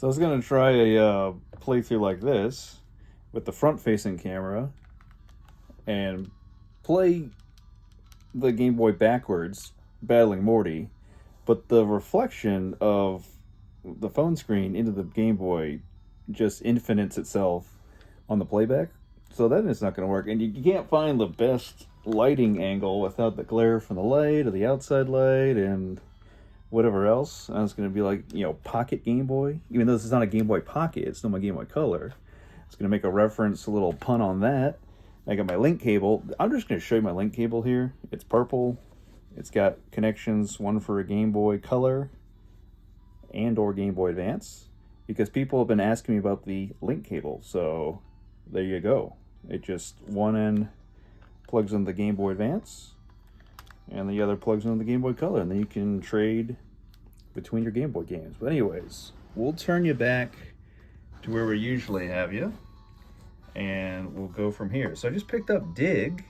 So I was gonna try a playthrough like this with the front-facing camera and play the Game Boy backwards, battling Morty, but the reflection of the phone screen into the Game Boy just infinites itself on the playback. So that is not going to work, and you can't find the best lighting angle without the glare from the light or the outside light and whatever else. I was going to be like, Pocket Game Boy. Even though this is not a Game Boy Pocket, it's still my Game Boy Color. It's going to make a reference, a little pun on that. I got my link cable. I'm just going to show you my link cable here. It's purple. It's got connections, one for a Game Boy Color and or Game Boy Advance, because people have been asking me about the link cable. So there you go. It just, one end plugs in the Game Boy Advance and the other plugs into the Game Boy Color, and then you can trade between your Game Boy games. But anyways, we'll turn you back to where we usually have you, and we'll go from here. So I just picked up Dig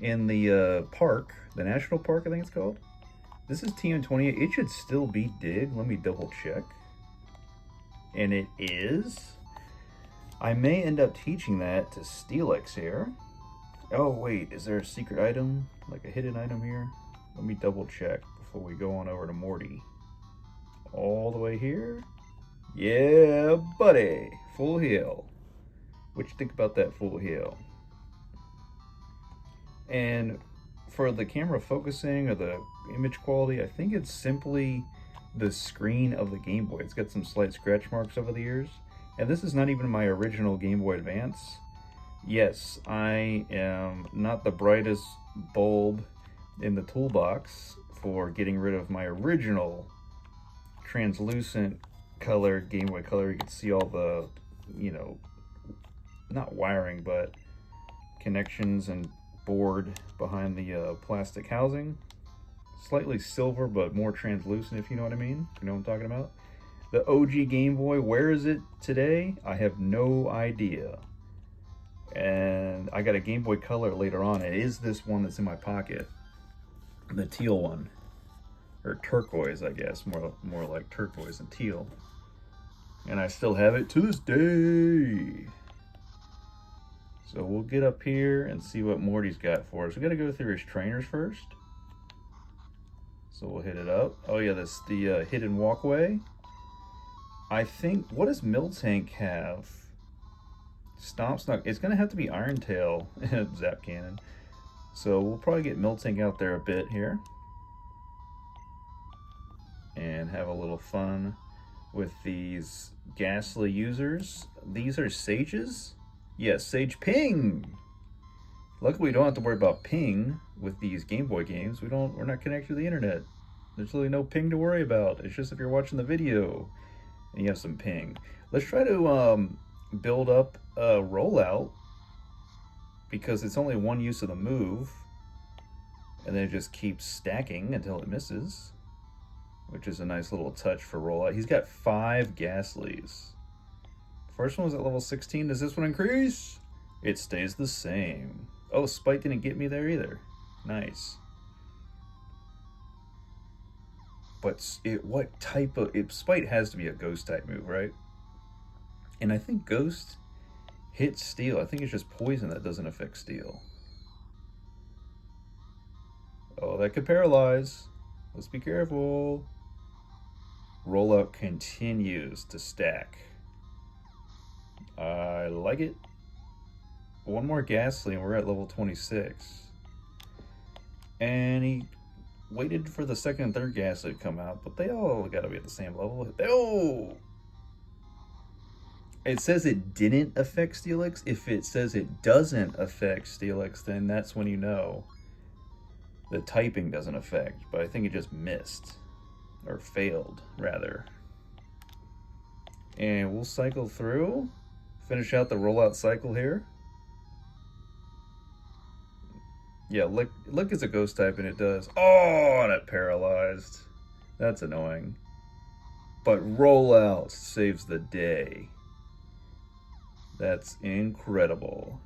in the park, the National Park, I think it's called. This is TM28. It should still be Dig. Let me double check. And it is. I may end up teaching that to Steelix here. Oh wait, is there a secret item? Like a hidden item here? Let me double check before we go on over to Morty. All the way here? Yeah, buddy. Full heal. What you think about that full heal? And for the camera focusing or the image quality, I think it's simply the screen of the Game Boy. It's got some slight scratch marks over the years. And this is not even my original Game Boy Advance. Yes, I am not the brightest bulb in the toolbox for getting rid of my original translucent color Game Boy Color. You can see all the, not wiring, but connections and board behind the plastic housing. Slightly silver, but more translucent, if you know what I mean. You know what I'm talking about? The OG Game Boy, where is it today? I have no idea. And I got a Game Boy Color later on. It is this one that's in my pocket. The teal one. Or turquoise, I guess. More like turquoise and teal. And I still have it to this day. So we'll get up here and see what Morty's got for us. We gotta go through his trainers first. So we'll hit it up. Oh yeah, that's the hidden walkway. I think, what does Miltank have? Stomp Snuck. It's gonna have to be Iron Tail Zap Cannon. So we'll probably get Miltank out there a bit here. And have a little fun with these ghastly users. These are sages? Yes, Sage Ping! Luckily we don't have to worry about ping with these Game Boy games. We're not connected to the internet. There's really no ping to worry about. It's just if you're watching the video and you have some ping. Let's try to build up a rollout, because it's only one use of the move, and then it just keeps stacking until it misses, which is a nice little touch for rollout. He's got 5 Ghastlies. First one was at level 16. Does this one increase? It stays the same. Oh, Spite didn't get me there either. Nice. But what type of... Spite has to be a Ghost type move, right? And I think Ghost hits Steel. I think it's just Poison that doesn't affect Steel. Oh, that could paralyze. Let's be careful. Rollout continues to stack. I like it. One more Ghastly and we're at level 26. And he waited for the second and third Ghastly to come out, but they all gotta be at the same level. Oh! It says it didn't affect Steelix. If it says it doesn't affect Steelix, then that's when you know the typing doesn't affect. But I think it just missed. Or failed, rather. And we'll cycle through. Finish out the rollout cycle here. Yeah, Lick is a Ghost type and it does. Oh, and it paralyzed. That's annoying. But rollout saves the day. That's incredible.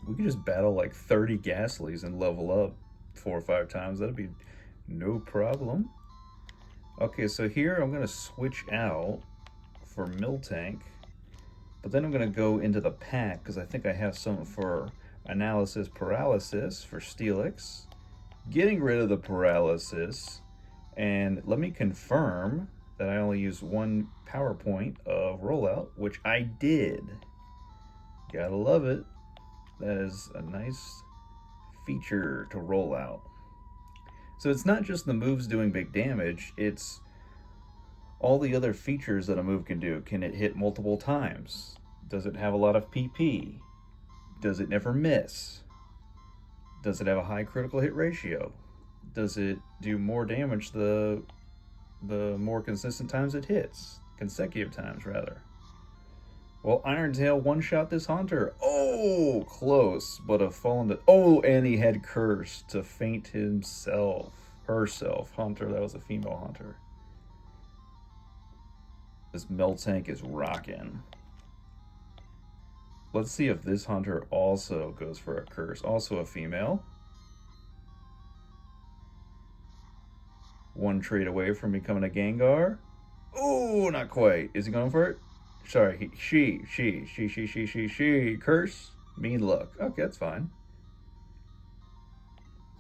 We could just battle like 30 Ghastlies and level up 4 or 5 times. That'd be no problem. Okay, so here I'm going to switch out for Miltank, but then I'm going to go into the pack because I think I have something for analysis paralysis for Steelix. Getting rid of the paralysis, and let me confirm that I only use one power point of rollout, which I did. Gotta love it. That is a nice feature to roll out. So it's not just the moves doing big damage, it's all the other features that a move can do. Can it hit multiple times? Does it have a lot of PP? Does it never miss? Does it have a high critical hit ratio? Does it do more damage the more consistent times it hits? Consecutive times, rather. Well, Irontail one-shot this Haunter. Oh, close, but a fallen to... Oh, and he had Curse to feint himself. Herself. Haunter, that was a female Haunter. This Miltank is rocking. Let's see if this Haunter also goes for a Curse. Also a female. One trade away from becoming a Gengar. Oh, not quite. Is he going for it? Sorry, she. Curse. Mean luck. Okay, that's fine.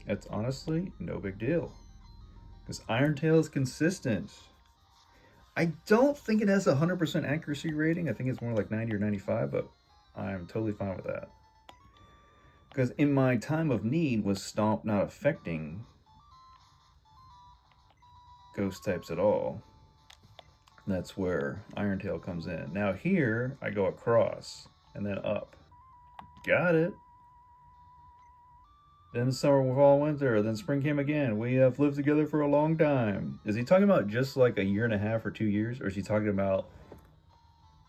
That's honestly no big deal. Because Irontail is consistent. I don't think it has a 100% accuracy rating. I think it's more like 90 or 95, but I'm totally fine with that. Because in my time of need, was Stomp not affecting ghost types at all? That's where Irontail comes in. Now here, I go across and then up. Got it. Then summer, fall, winter, then spring came again. We have lived together for a long time. Is he talking about just like a year and a half or 2 years? Or is he talking about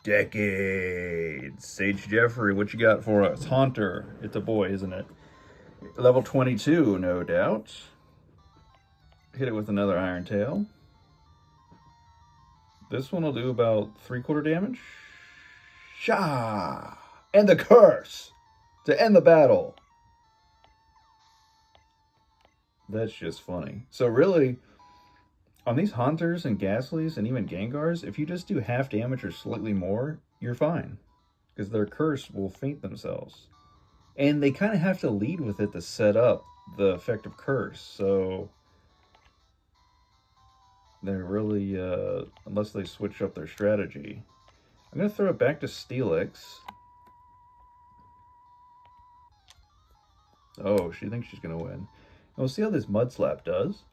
decades? Sage Jeffrey, what you got for us? Haunter. It's a boy, isn't it? Level 22, no doubt. Hit it with another Irontail. This one will do about 3/4 damage. Sha! And the Curse! To end the battle. That's just funny. So really, on these Haunters and Ghastlies and even Gengars, if you just do half damage or slightly more, you're fine. Because their Curse will feint themselves. And they kind of have to lead with it to set up the effect of Curse. So they're really, unless they switch up their strategy. I'm going to throw it back to Steelix. Oh, she thinks she's going to win. And we'll see how this Mud Slap does.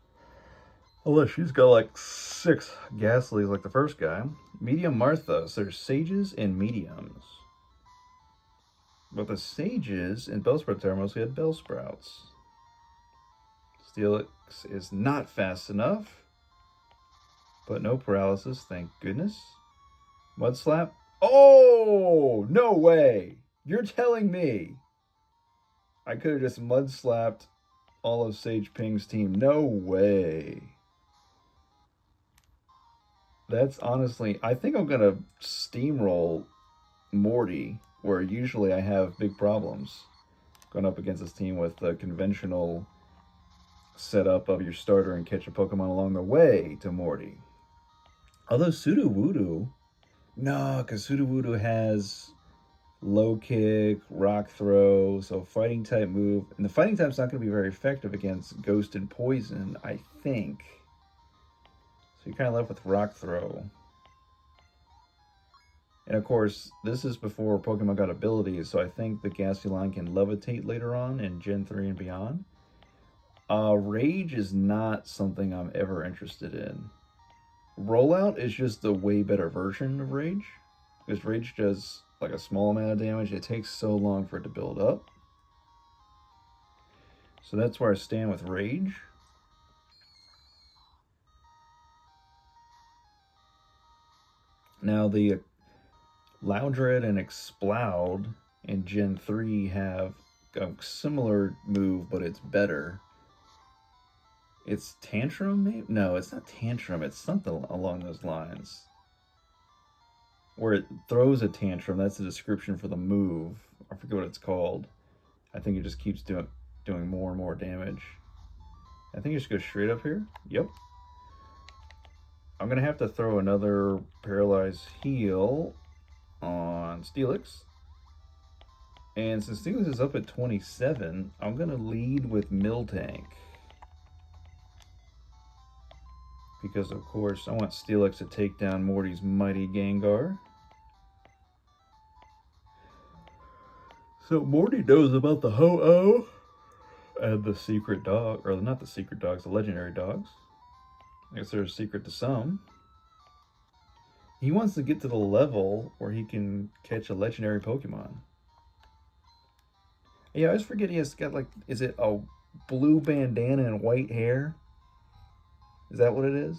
Unless she's got like 6 Ghastlies like the first guy. Medium Martha. So there's Sages and Mediums. But the Sages in Bellsprout are mostly had Bellsprouts. Steelix is not fast enough. But no paralysis, thank goodness. Mud Slap. Oh, no way. You're telling me I could have just Mud Slapped all of Sage Ping's team. No way. That's honestly, I think I'm going to steamroll Morty, where usually I have big problems going up against this team with the conventional setup of your starter and catch a Pokemon along the way to Morty. Although Sudowoodo, no, because Sudowoodo has low kick, rock throw, so fighting type move. And the fighting type's not going to be very effective against ghost and poison, I think. So you're kind of left with rock throw. And of course, this is before Pokemon got abilities, so I think the Ghastly line can levitate later on in Gen 3 and beyond. Rage is not something I'm ever interested in. Rollout is just a way better version of Rage, because Rage does like a small amount of damage. It takes so long for it to build up. So that's where I stand with Rage. Now the Loudred and Exploud in Gen 3 have a similar move, but it's better. It's Tantrum, maybe? No, it's not Tantrum. It's something along those lines. Where it throws a tantrum. That's the description for the move. I forget what it's called. I think it just keeps doing more and more damage. I think you just go straight up here. Yep. I'm going to have to throw another Paralyzed Heal on Steelix. And since Steelix is up at 27, I'm going to lead with Miltank. Because, of course, I want Steelix to take down Morty's mighty Gengar. So Morty knows about the Ho-Oh and the secret dog, or not the secret dogs, the legendary dogs. I guess they're a secret to some. He wants to get to the level where he can catch a legendary Pokemon. Yeah, I always forget he has got, like, is it a blue bandana and white hair? Is that what it is?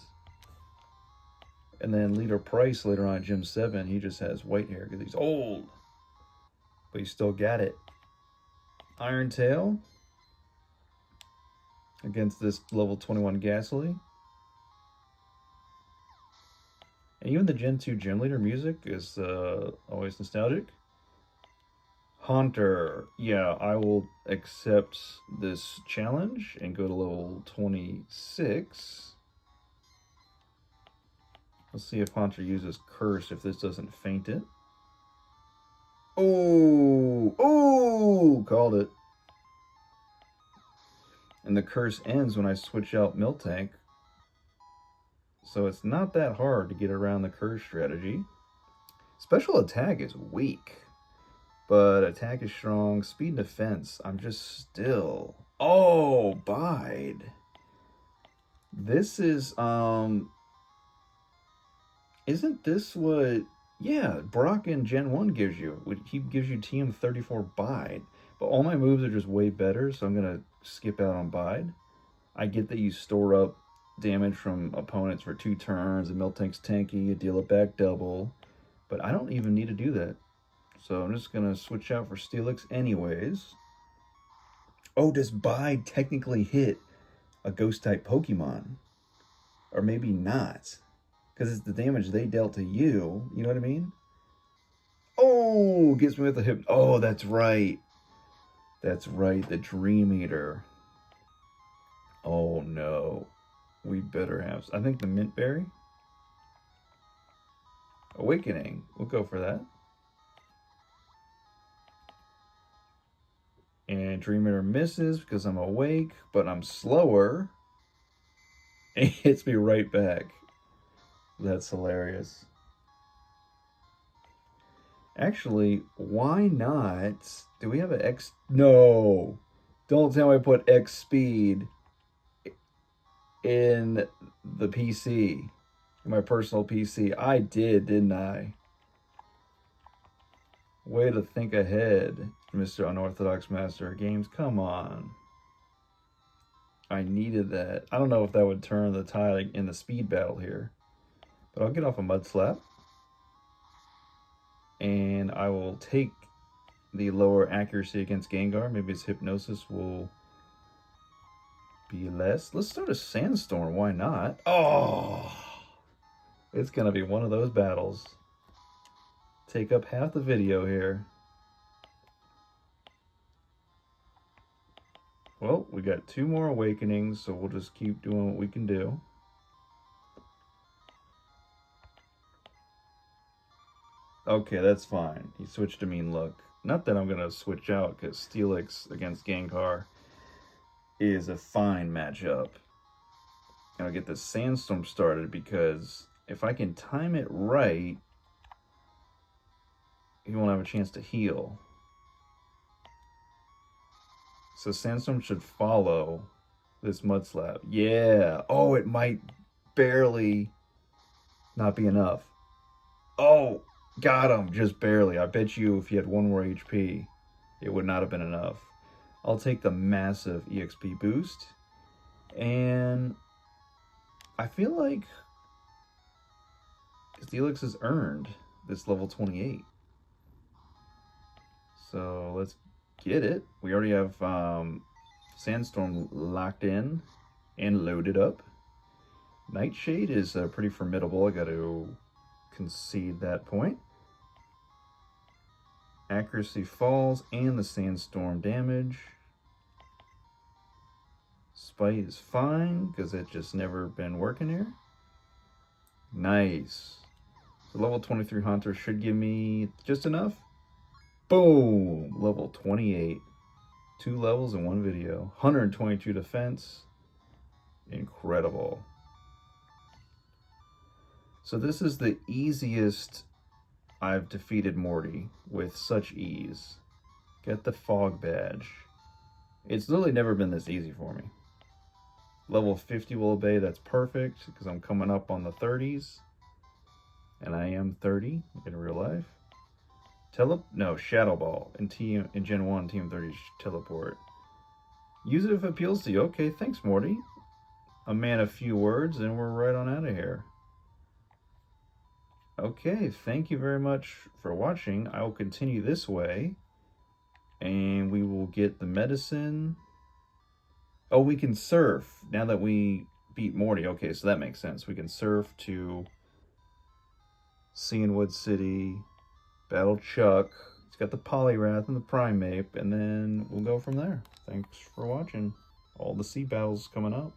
And then Leader Price later on at Gym 7, he just has white hair because he's old. But he still got it. Iron Tail against this level 21 Ghastly. And even the Gen 2 Gym Leader music is always nostalgic. Haunter. Yeah, I will accept this challenge and go to level 26. Let's see if Haunter uses Curse if this doesn't faint it. Oh! Oh! Called it. And the Curse ends when I switch out Miltank. So it's not that hard to get around the Curse strategy. Special attack is weak. But attack is strong. Speed and defense, I'm just still... Oh! Bide. This is, Isn't this what... Yeah, Brock in Gen 1 gives you. He gives you TM34 Bide. But all my moves are just way better, so I'm going to skip out on Bide. I get that you store up damage from opponents for 2 turns, and Miltank's tanky, you deal it back double. But I don't even need to do that. So I'm just going to switch out for Steelix anyways. Oh, does Bide technically hit a Ghost-type Pokemon? Or maybe not. Because it's the damage they dealt to you. You know what I mean? Oh, gets me with the hip. Oh, that's right. That's right, the Dream Eater. Oh, no. We better have... I think the Mint Berry? Awakening. We'll go for that. And Dream Eater misses because I'm awake, but I'm slower. And it hits me right back. That's hilarious. Actually, why not? Do we have an X? No. Don't tell me I put X speed in the PC. In my personal PC. I did, didn't I? Way to think ahead, Mr. Unorthodox Master of Games. Come on. I needed that. I don't know if that would turn the tide in the speed battle here. But I'll get off a Mud Slap. And I will take the lower accuracy against Gengar. Maybe his Hypnosis will be less. Let's start a Sandstorm. Why not? Oh! It's going to be one of those battles. Take up half the video here. Well, we got 2 more Awakenings, so we'll just keep doing what we can do. Okay, that's fine. He switched to Mean Look. Not that I'm going to switch out, because Steelix against Gengar is a fine matchup. And I'll get the Sandstorm started, because if I can time it right, he won't have a chance to heal. So Sandstorm should follow this Mud Slap. Yeah. Oh, it might barely not be enough. Oh! Got him, just barely. I bet you if he had 1 more HP, it would not have been enough. I'll take the massive EXP boost. And I feel like Steelix has earned this level 28. So let's get it. We already have Sandstorm locked in and loaded up. Nightshade is pretty formidable. I got to concede that point. Accuracy falls and the Sandstorm damage. Spite is fine because it's just never been working here. Nice. So level 23 Hunter should give me just enough. Boom! Level 28. 2 levels in 1 video. 122 defense. Incredible. So this is the easiest I've defeated Morty with such ease. Get the fog badge. It's literally never been this easy for me. Level 50 will obey, that's perfect, because I'm coming up on the 30s. And I am 30 in real life. Shadow Ball in Gen 1, Team 30 teleport. Use it if it appeals to you. Okay, thanks, Morty. A man of few words, and we're right on out of here. Okay, thank you very much for watching. I will continue this way, and we will get the medicine. Oh, we can surf now that we beat Morty. Okay, so that makes sense. We can surf to Cianwood City, battle Chuck. He's got the Polyrath and the Primeape, and then we'll go from there. Thanks for watching. All the sea battles coming up.